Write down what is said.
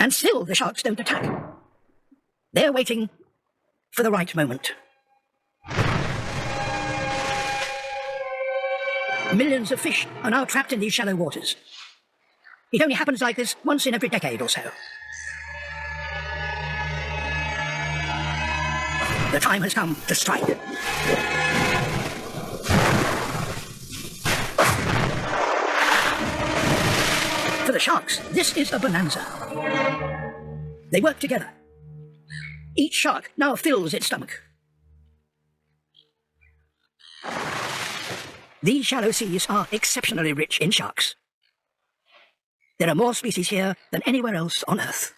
And still the sharks don't attack. They're waiting for the right moment. Millions of fish are now trapped in these shallow waters. It only happens like this once in every decade or so. The time has come to strike. For the sharks, this is a bonanza. They work together. Each shark now fills its stomach. These shallow seas are exceptionally rich in sharks. There are more species here than anywhere else on Earth.